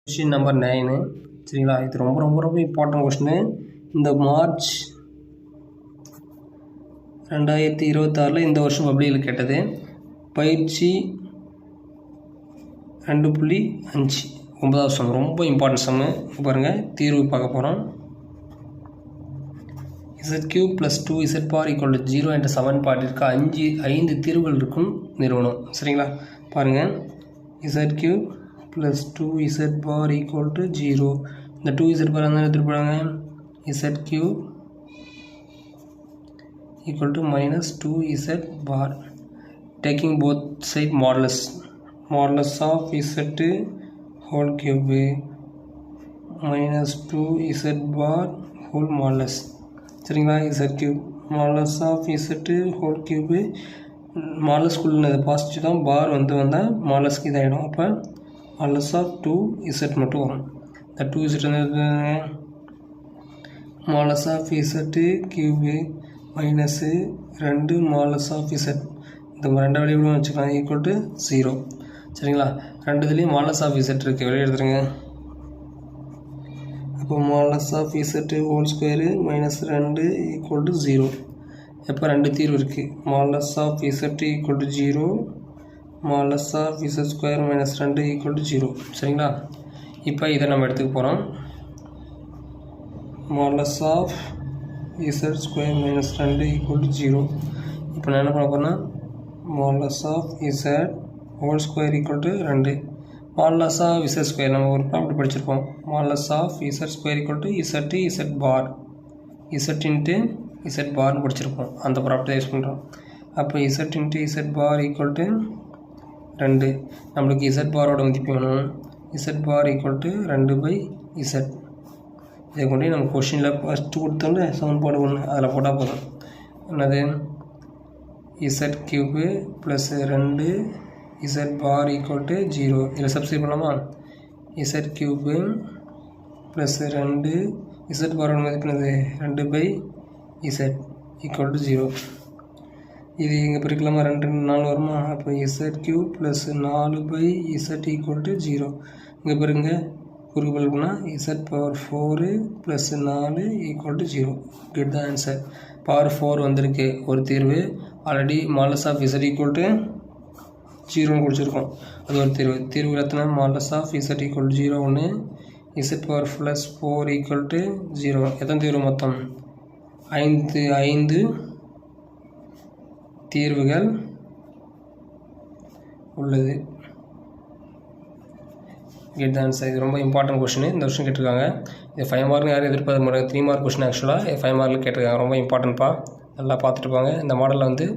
Question number 9 சரிங்களா. இது ரொம்ப ரொம்ப ரொம்ப இம்பார்ட்டன்ட் கொஷினு. இந்த மார்ச் 2026 இந்த வருஷம் பப்ளிகில் கேட்டது. பயிற்சி 2.5 9வது சம், ரொம்ப இம்பார்ட்டன்ட் சம்மு. பாருங்கள், தீர்வு பார்க்க போகிறோம். z³ + 2z பார் = 0 என்ற சமன்பாட்டிற்கு 5 தீர்வுகள் இருக்கும் நிறுவனம். சரிங்களா, பாருங்கள். z³ + 2z பார் = 0. இந்த 2z பார் வந்து எடுத்துகிட்டு போகிறாங்க. z³ = -2z bar. Taking both side modulus of z whole cube -2z bar whole modulus. சரிங்களா, z³ modulus of z whole cube. மாடுலஸ்குள்ளே பாசிட்டிவ் தான், பார் வந்தால் மாடுலஸ்க்கு இதாகிடும். அப்போ மாடுலஸ் ஆஃப் 2z மட்டும் வரும். இந்த 2z வந்து modulus of z cube -2 modulus of z. இந்த ரெண்டு வெளியே கூட வச்சுக்கலாம், = 0. சரிங்களா, ரெண்டுத்துலேயும் மாடுலஸ் ஆஃப் z இருக்குது, வெளியே எடுத்துருங்க. அப்போ modulus of z whole square -2 = 0. எப்போ ரெண்டு தீர்வு இருக்குது. Modulus of z = 0, modulus of z² -2 = 0. சரிங்களா, இப்போ இதை நம்ம எடுத்துக்க போகிறோம். Modulus of z² -2 = 0. இப்போ நான் என்ன பண்ண போகிறேன்னா, modulus of z whole square = 2. Modulus of z² நம்ம ஒரு ப்ராப்பர்ட்டி படிச்சிருப்போம். Modulus of z² = z bar, z into z பார்னு படிச்சிருப்போம். அந்த ப்ராப்பர்ட்டி யூஸ் பண்ணுறோம். அப்போ z இன்ட்டு z பார் = 2. நம்மளுக்கு z பாரோட மதிப்பு வேணும். z பார் = 2/z. இதை கொண்டு நம்ம கொஷினில் ஃபஸ்ட்டு கொடுத்தோம்ல சமன்பாடு 1 அதில் போட்டால் போதும். என்னது, z³ + 2 z பார் = 0. இதில் சப்ஸ்டிட்யூட் பண்ணலாமா? z³ + 2 z பாரோட மதிப்பு என்னது, 2/z = 0. இது இங்கே பிரிக்கலாமா? 2 4 வருமா? அப்போ z³ + 4/z = 0. இங்கே பாருங்க, குறுக்கு பல்குனா z⁴ + 4 = 0. Get the answer. Power 4 வந்திருக்கு ஒரு தீர்வு. ஆல்ரெடி மாடுலஸ் ஆஃப் z = 0 குடிச்சிருக்கோம், அது ஒரு தீர்வு எத்தனை? Modulus of z = 0 1, z⁴ + 4 = 0. எத்தனை தீர்வு மொத்தம்? 5 தீர்வுகள் உள்ளது. Get the answer. இது ரொம்ப இம்பார்ட்டன்ட் கொஷின். இந்த வருஷம் கேட்டிருக்காங்க. இது 5 மார்க் யாரும் எதிர்பார்க்க மாட்டாங்க. 3 மார்க் கொஷின். ஆக்சுவலாக 5 மார்க்கில் கேட்டிருக்காங்க. ரொம்ப இம்பார்ட்டன்ட்ப்பா, நல்லா பார்த்துட்டு போங்க. இந்த மாடலில் வந்து